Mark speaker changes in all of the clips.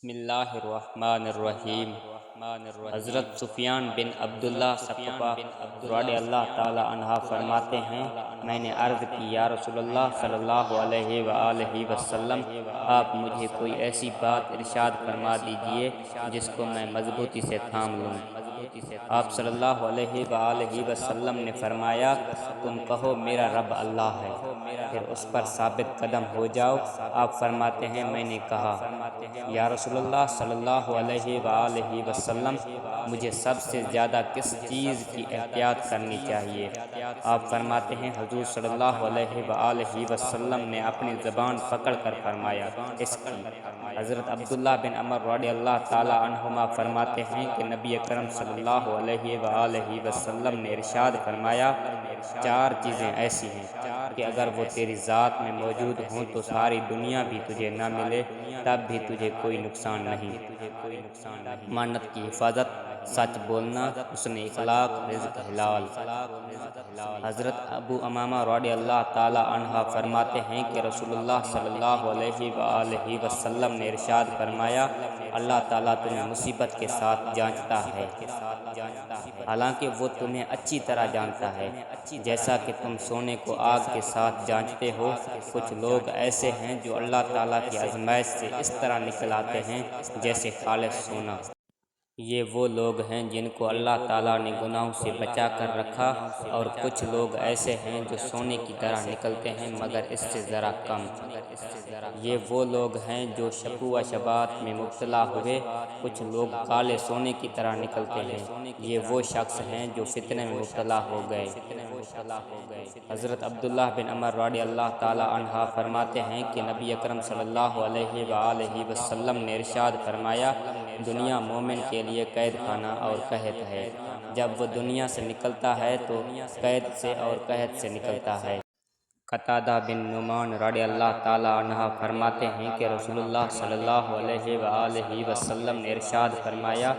Speaker 1: بسم اللہ الرحمن الرحیم۔ حضرت سفیان بن عبداللہ ثقفی رضی اللہ تعالی عنہ فرماتے ہیں، میں نے عرض کی یا رسول اللہ صلی اللہ علیہ وآلہ وسلم، آپ مجھے کوئی ایسی بات ارشاد فرما دیجئے جس کو میں مضبوطی سے تھام لوں۔ آپ صلی اللہ علیہ وآلہ وسلم نے فرمایا، تم کہو میرا رب اللہ ہے، پھر اس پر ثابت قدم ہو جاؤ۔ آپ فرماتے ہیں، میں نے کہا یا رسول اللہ صلی اللہ علیہ وآلہ وسلم، مجھے سب سے زیادہ کس چیز کی احتیاط کرنی چاہیے؟ آپ فرماتے ہیں، حضور صلی اللہ علیہ وآلہ وسلم نے اپنی زبان پکڑ کر فرمایا، اس کی۔ حضرت عبداللہ بن عمر رضی اللہ تعالی عنہما فرماتے ہیں کہ نبی اکرم صلی اللہ علیہ وآلہ وسلم نے ارشاد فرمایا، چار چیزیں ایسی ہیں کہ اگر وہ تیری ذات میں موجود ہوں تو ساری دنیا بھی تجھے نہ ملے تب بھی تجھے کوئی نقصان نہیں۔ امانت کی حفاظت، سچ بولنا، حسن اخلاق، رزق حلال۔ حضرت ابو امامہ رضی اللہ تعالی عنہ فرماتے ہیں کہ رسول اللہ صلی اللہ علیہ وآلہ وسلم نے ارشاد فرمایا، اللہ تعالیٰ تمہیں مصیبت کے ساتھ جانچتا ہے، حالانکہ وہ تمہیں اچھی طرح جانتا ہے، جیسا کہ تم سونے کو آگ کے ساتھ جانچتے ہو۔ کچھ لوگ ایسے ہیں جو اللہ تعالیٰ کی آزمائش سے اس طرح نکل آتے ہیں جیسے خالص سونا۔ یہ وہ لوگ ہیں جن کو اللہ تعالیٰ نے گناہوں سے بچا کر رکھا، اور کچھ لوگ ایسے ہیں جو سونے کی طرح نکلتے ہیں مگر اس سے ذرا کم۔ یہ وہ لوگ ہیں جو شک و شبہات میں مبتلا ہوئے، کچھ لوگ کالے سونے کی طرح نکلتے ہیں۔ یہ وہ شخص ہیں جو فتنے میں مبتلا ہو گئے۔ حضرت عبداللہ بن عمر رضی اللہ تعالی عنہ فرماتے ہیں کہ نبی اکرم صلی اللہ علیہ وآلہ وسلم نے ارشاد فرمایا، دنیا مومن کے لیے قید خانہ اور قحط ہے، جب وہ دنیا سے نکلتا ہے تو قید سے اور قحط سے نکلتا ہے۔ قتادہ بن نعمان رضی اللہ تعالی عنہ فرماتے ہیں کہ رسول اللہ صلی اللہ علیہ وآلہ وسلم نے ارشاد فرمایا،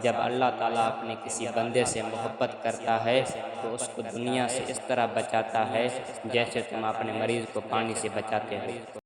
Speaker 1: جب اللہ تعالیٰ اپنے کسی بندے سے محبت کرتا ہے تو اس کو دنیا سے اس طرح بچاتا ہے جیسے تم اپنے مریض کو پانی سے بچاتے ہو۔